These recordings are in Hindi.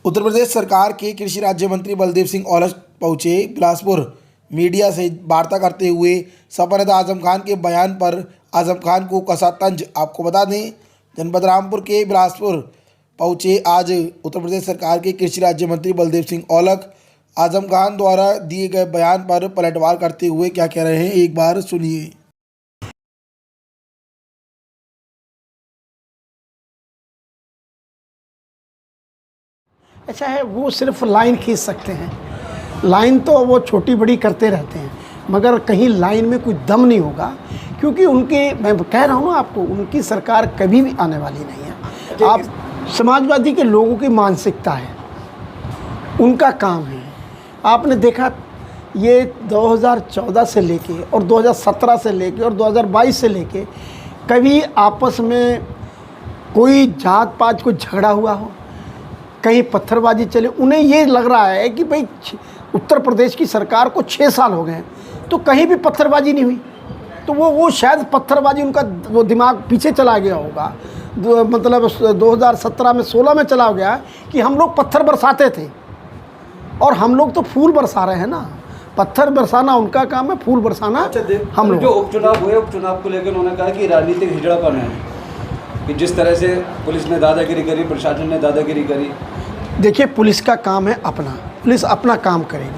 उत्तर प्रदेश सरकार के कृषि राज्य मंत्री बलदेव सिंह औलख पहुंचे बिलासपुर। मीडिया से वार्ता करते हुए सपा नेता आजम खान के बयान पर आजम खान को कसा तंज। आपको बता दें, जनपद रामपुर के बिलासपुर पहुंचे आज उत्तर प्रदेश सरकार के कृषि राज्य मंत्री बलदेव सिंह औलख। आजम खान द्वारा दिए गए बयान पर पलटवार करते हुए क्या कह रहे हैं, एक बार सुनिए। अच्छा है, वो सिर्फ लाइन खींच सकते हैं। लाइन तो वो छोटी बड़ी करते रहते हैं, मगर कहीं लाइन में कोई दम नहीं होगा, क्योंकि मैं कह रहा हूँ ना आपको, उनकी सरकार कभी भी आने वाली नहीं है। आप समाजवादी के लोगों की मानसिकता है, उनका काम है। आपने देखा ये 2014 से लेके और 2017 से लेके और 2022 से लेके कभी आपस में कोई जात पात को झगड़ा हुआ हो, कहीं पत्थरबाजी चले। उन्हें ये लग रहा है कि भाई उत्तर प्रदेश की सरकार को 6 साल हो गए हैं तो कहीं भी पत्थरबाजी नहीं हुई, तो वो शायद पत्थरबाजी उनका वो दिमाग पीछे चला गया होगा। मतलब 2017 में 16 में चला गया कि हम लोग पत्थर बरसाते थे और हम लोग तो फूल बरसा रहे हैं ना। पत्थर बरसाना उनका काम है, फूल बरसाना हम लोग। जो उपचुनाव हुए, उपचुनाव को लेकर उन्होंने कहा कि राजनीतिक हिजड़ापन है, कि जिस तरह से पुलिस ने दादागिरी करी, प्रशासन ने दादागिरी करी। देखिए, पुलिस का काम है अपना, पुलिस अपना काम करेगी।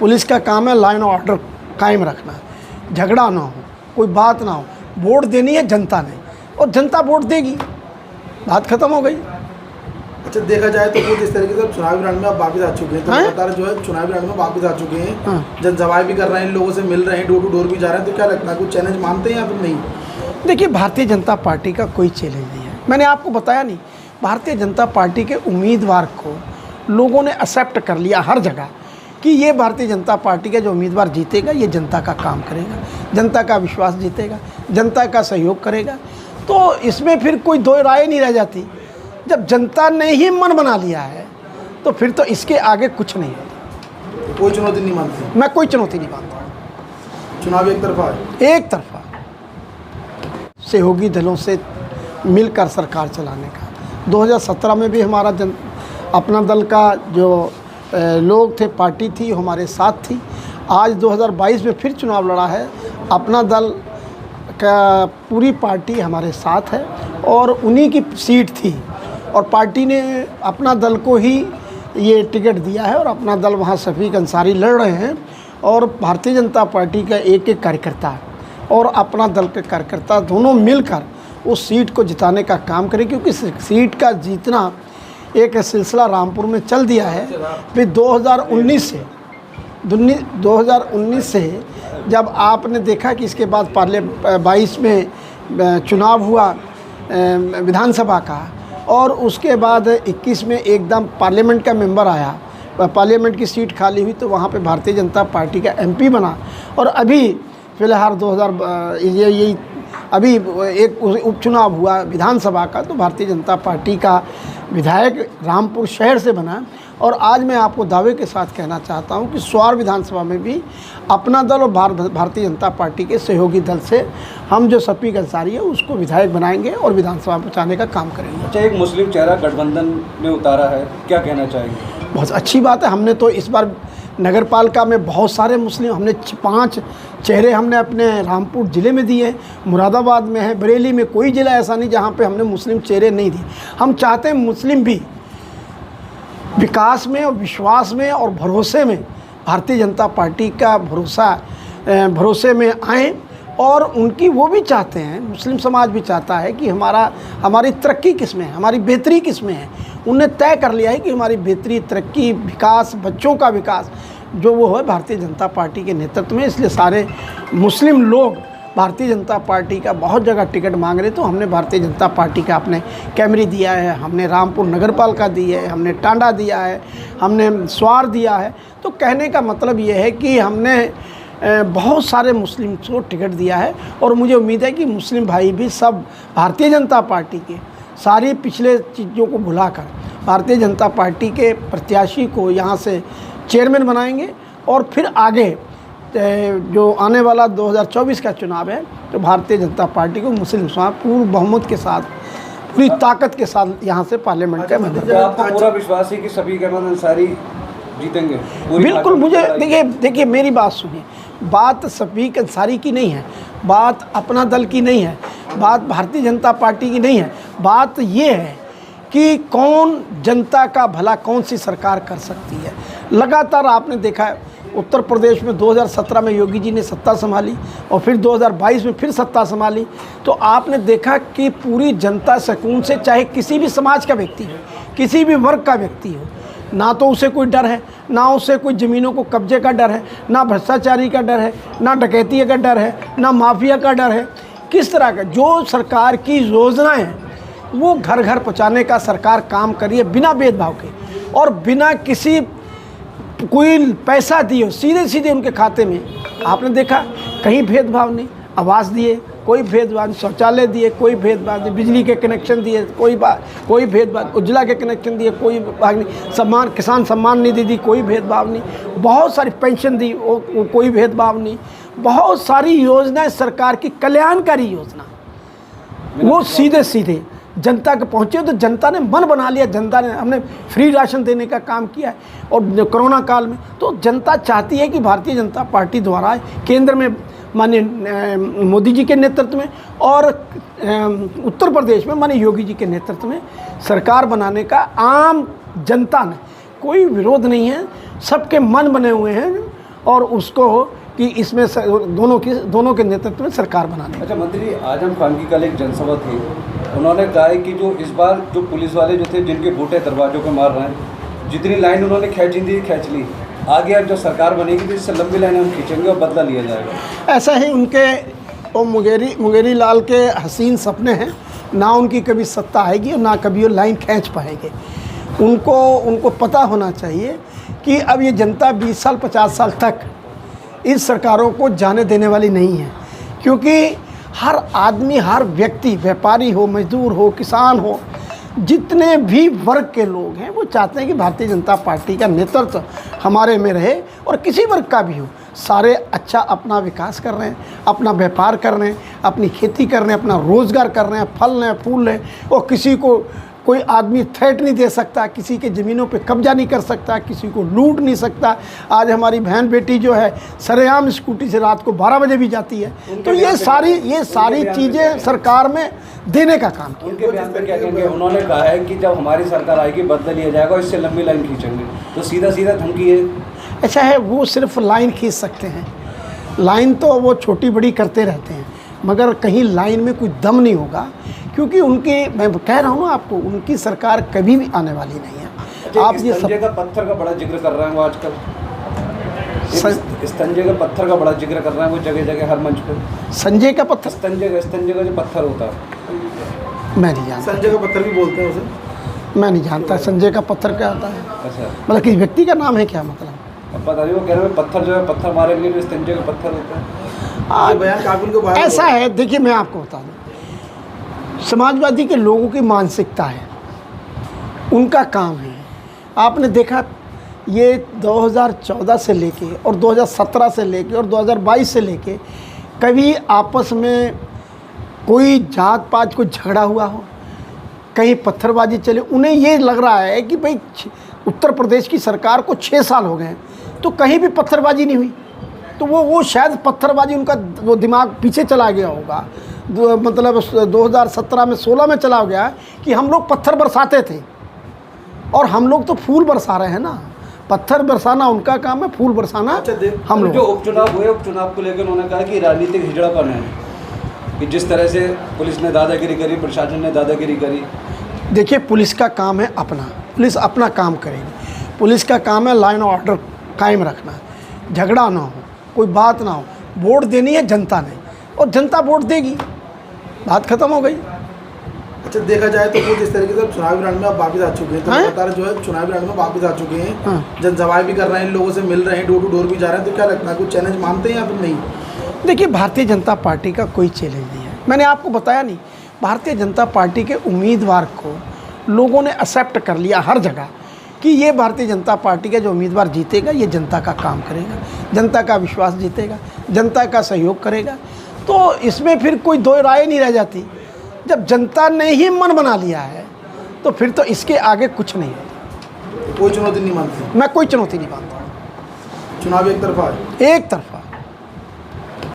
पुलिस का काम है लाइन ऑर्डर कायम रखना, झगड़ा ना हो, कोई बात ना हो। वोट देनी है जनता ने और जनता वोट देगी, बात खत्म हो गई। अच्छा, देखा जाए तो कुछ इस तरीके से चुनावी रण में आप वापस आ चुके हैं, तो लगातार जो है चुनावी रण में वापस आ चुके हैं, जनसभाएं भी कर रहे हैं, लोगों से मिल रहे हैं, डोर टू डोर भी जा रहे हैं, तो क्या लगता है कुछ चैलेंज मानते हैं या फिर नहीं? देखिए, भारतीय जनता पार्टी का कोई चैलेंज नहीं है। मैंने आपको बताया नहीं, भारतीय जनता पार्टी के उम्मीदवार को लोगों ने एक्सेप्ट कर लिया हर जगह कि ये भारतीय जनता पार्टी का जो उम्मीदवार जीतेगा ये जनता का काम करेगा, जनता का विश्वास जीतेगा, जनता का सहयोग करेगा। तो इसमें फिर कोई दो राय नहीं रह जाती। जब जनता ने ही मन बना लिया है तो फिर तो इसके आगे कुछ नहीं है। कोई चुनौती नहीं मानते? मैं कोई चुनौती नहीं मानता। चुनाव एक तरफा है, एक तरफा सहयोगी दलों से मिलकर सरकार चलाने का। 2017 में भी हमारा अपना दल का जो लोग थे, पार्टी थी, हमारे साथ थी। आज 2022 में फिर चुनाव लड़ा है, अपना दल का पूरी पार्टी हमारे साथ है और उन्हीं की सीट थी और पार्टी ने अपना दल को ही ये टिकट दिया है और अपना दल वहाँ शफीक अंसारी लड़ रहे हैं और भारतीय जनता पार्टी का एक एक कार्यकर्ता और अपना दल के कार्यकर्ता दोनों मिलकर उस सीट को जिताने का काम करें, क्योंकि सीट का जीतना एक सिलसिला रामपुर में चल दिया है। फिर 2019 से जब आपने देखा कि इसके बाद 22 में चुनाव हुआ विधानसभा का और उसके बाद 21 में एकदम पार्लियामेंट का मेंबर आया, पार्लियामेंट की सीट खाली हुई तो वहाँ पे भारतीय जनता पार्टी का एमपी बना। और अभी फ़िलहाल अभी एक उपचुनाव हुआ विधानसभा का, तो भारतीय जनता पार्टी का विधायक रामपुर शहर से बना। और आज मैं आपको दावे के साथ कहना चाहता हूं कि स्वार विधानसभा में भी अपना दल और भारतीय जनता पार्टी के सहयोगी दल से हम जो शफीक अंसारी है उसको विधायक बनाएंगे और विधानसभा पहुँचाने का काम करेंगे। अच्छा, एक मुस्लिम चेहरा गठबंधन में उतारा है, क्या कहना चाहेंगे? बहुत अच्छी बात है। हमने तो इस बार नगर पालिका में बहुत सारे मुस्लिम, हमने 5 चेहरे हमने अपने रामपुर ज़िले में दिए, मुरादाबाद में है, बरेली में कोई ज़िला ऐसा नहीं जहाँ पे हमने मुस्लिम चेहरे नहीं दिए। हम चाहते हैं मुस्लिम भी विकास में और विश्वास में और भरोसे में भारतीय जनता पार्टी का भरोसे में आएँ और उनकी वो भी चाहते हैं, मुस्लिम समाज भी चाहता है कि हमारी तरक्की किस में है, हमारी बेहतरी किस में है। उन्हें तय कर लिया है कि हमारी बेहतरी, तरक्की, विकास, बच्चों का विकास जो वो है भारतीय जनता पार्टी के नेतृत्व में। इसलिए सारे मुस्लिम लोग भारतीय जनता पार्टी का बहुत जगह टिकट मांग रहे, तो हमने भारतीय जनता पार्टी का अपने कैमरी दिया है, हमने रामपुर नगर पालिका दी है, हमने टांडा दिया है, हमने स्वार दिया है। तो कहने का मतलब ये है कि हमने बहुत सारे मुस्लिम को टिकट दिया है और मुझे उम्मीद है कि मुस्लिम भाई भी सब भारतीय जनता पार्टी के सारी पिछले चीज़ों को भुलाकर भारतीय जनता पार्टी के प्रत्याशी को यहाँ से चेयरमैन बनाएंगे और फिर आगे जो आने वाला 2024 का चुनाव है तो भारतीय जनता पार्टी को मुस्लिम समाज पूर्ण बहुमत के साथ पूरी ताकत के साथ यहाँ से पार्लियामेंट का मैंने तो आपको पूरा विश्वास है कि सभी अहमद अंसारी जीतेंगे? बिल्कुल। मुझे देखिए मेरी बात सुनिए, बात शफीक अंसारी की नहीं है, बात अपना दल की नहीं है, बात भारतीय जनता पार्टी की नहीं है। बात ये है कि कौन जनता का भला कौन सी सरकार कर सकती है। लगातार आपने देखा है उत्तर प्रदेश में 2017 में योगी जी ने सत्ता संभाली और फिर 2022 में फिर सत्ता संभाली, तो आपने देखा कि पूरी जनता सुकून से, चाहे किसी भी समाज का व्यक्ति हो, किसी भी वर्ग का व्यक्ति हो, ना तो उसे कोई डर है, ना उसे कोई ज़मीनों को कब्जे का डर है, ना भ्रष्टाचारी का डर है, ना डकैती का डर है, ना माफिया का डर है। किस तरह का जो सरकार की योजनाएं हैं वो घर घर पहुँचाने का सरकार काम करिए बिना भेदभाव के और बिना किसी कोई पैसा दिए, सीधे सीधे उनके खाते में। आपने देखा कहीं भेदभाव नहीं, आवास दिए कोई भेदभाव नहीं, शौचालय दिए कोई भेदभाव नहीं, बिजली के कनेक्शन दिए कोई भेदभाव, उज्ज्वला के कनेक्शन दिए कोई भाग नहीं, सम्मान किसान सम्मान निधि दी कोई भेदभाव नहीं, बहुत सारी पेंशन दी वो कोई भेदभाव नहीं, बहुत सारी योजनाएं सरकार की कल्याणकारी योजना वो सीधे सीधे जनता के पहुँचे। तो जनता ने मन बना लिया, जनता ने, हमने फ्री राशन देने का काम किया है और कोरोना काल में तो जनता चाहती है कि भारतीय जनता पार्टी द्वारा केंद्र में माननीय मोदी जी के नेतृत्व में और उत्तर प्रदेश में माननीय योगी जी के नेतृत्व में सरकार बनाने का आम जनता ने कोई विरोध नहीं है, सबके मन बने हुए हैं और उसको कि इसमें दोनों के नेतृत्व में सरकार बनाने। अच्छा मंत्री, आजम खान की कल एक जनसभा थी, उन्होंने कहा है कि जो इस बार जो पुलिस वाले जो थे जिनके बूटे दरवाजों पे मार रहे हैं, जितनी लाइन उन्होंने खींची थी खींच ली, आगे अब जो सरकार बनेगी तो इससे लंबी लाइन हम खींचेंगे और बदला लिया जाएगा। ऐसा ही उनके वो मुंगेरी लाल के हसीन सपने हैं, ना उनकी कभी सत्ता आएगी और ना कभी वो लाइन खींच पाएंगे। उनको पता होना चाहिए कि अब ये जनता 20 साल 50 साल तक इस सरकारों को जाने देने वाली नहीं है, क्योंकि हर आदमी, हर व्यक्ति, व्यापारी हो, मजदूर हो, किसान हो, जितने भी वर्ग के लोग हैं वो चाहते हैं कि भारतीय जनता पार्टी का नेतृत्व हमारे में रहे और किसी वर्ग का भी हो। सारे अच्छा अपना विकास कर रहे हैं, अपना व्यापार कर रहे हैं, अपनी खेती कर रहे हैं, अपना रोज़गार कर रहे हैं, फल रहे हैं, फूल रहे हैं और किसी को कोई आदमी थ्रेट नहीं दे सकता, किसी के ज़मीनों पे कब्जा नहीं कर सकता, किसी को लूट नहीं सकता। आज हमारी बहन बेटी जो है सरेआम स्कूटी से रात को 12 बजे भी जाती है। तो ये सारी चीज़ें सरकार में देने का काम किया। उनके बयान पे क्या कहेंगे? उन्होंने कहा है कि जब हमारी सरकार आएगी बदला लिया जाएगा और इससे लंबी लाइन खींचेंगे, तो सीधा धमकी है। अच्छा है, वो सिर्फ लाइन खींच सकते हैं, लाइन तो वो छोटी बड़ी करते रहते हैं, मगर कहीं लाइन में कोई दम नहीं होगा, क्योंकि मैं कह रहा हूँ ना आपको, उनकी सरकार कभी भी आने वाली नहीं है। अच्छा, आप ये संजय का पत्थर का बड़ा जिक्र कर रहे हैं वो आजकल, संजय का पत्थर का बड़ा जिक्र कर रहे हैं वो जगह जगह हर मंच पे। संजय का पत्थर, संजय का जो पत्थर होता है, मैं नहीं जानता। संजय का पत्थर भी बोलते हैं उसे, मैं नहीं जानता संजय का पत्थर क्या होता है। अच्छा, मतलब किसी व्यक्ति का नाम है क्या? मतलब अब पता नहीं, वो कह रहे हैं पत्थर जो है पत्थर मारेंगे तो संजय का पत्थर होता है। बयान काबिल को बाहर ऐसा है। देखिए मैं आपको बता दूँ, समाजवादी के लोगों की मानसिकता है, उनका काम है। आपने देखा ये 2014 से लेके और 2017 से लेके और 2022 से लेके कभी आपस में कोई जात पात को झगड़ा हुआ हो, कहीं पत्थरबाजी चले। उन्हें ये लग रहा है कि भाई उत्तर प्रदेश की सरकार को 6 साल हो गए तो कहीं भी पत्थरबाजी नहीं हुई, तो वो शायद पत्थरबाजी उनका वो दिमाग पीछे चला गया होगा। मतलब 2017 में 16 में चला गया कि हम लोग पत्थर बरसाते थे और हम लोग तो फूल बरसा रहे हैं ना। पत्थर बरसाना उनका काम है, फूल बरसाना हम लोग। जो उपचुनाव हुए, उपचुनाव को लेकर उन्होंने कहा कि राजनीतिक हिजड़ापन है, कि जिस तरह से पुलिस ने दादागिरी करी, प्रशासन ने दादागिरी करी। देखिए पुलिस का काम है अपना, पुलिस अपना काम करेगी। पुलिस का काम है लाइन ऑर्डर कायम रखना, झगड़ा ना हो, कोई बात ना हो। वोट देनी है जनता ने और जनता वोट देगी, बात खत्म हो गई। अच्छा, देखा जाए तो कुछ इस तरीके से चुनावी रण में आप वापस आ चुके हैं, तो लगातार जो है चुनावी रण में वापस आ चुके हैं, जनसभाएं भी कर रहे हैं, लोगों से मिल रहे हैं, डोर टू डोर भी जा रहे हैं, तो क्या लगता है कुछ चैलेंज मानते हैं या फिर नहीं? देखिए भारतीय जनता पार्टी का कोई चैलेंज नहीं है। मैंने आपको बताया नहीं, भारतीय जनता पार्टी के उम्मीदवार को लोगों ने एक्सेप्ट कर लिया हर जगह कि ये भारतीय जनता पार्टी का जो उम्मीदवार जीतेगा ये जनता का काम करेगा, जनता का विश्वास जीतेगा, जनता का सहयोग करेगा। तो इसमें फिर कोई दो राय नहीं रह जाती। जब जनता ने ही मन बना लिया है तो फिर तो इसके आगे कुछ नहीं है। कोई चुनौती नहीं मानते, मैं कोई चुनौती नहीं मानता। चुनाव एक तरफा है। एक तरफा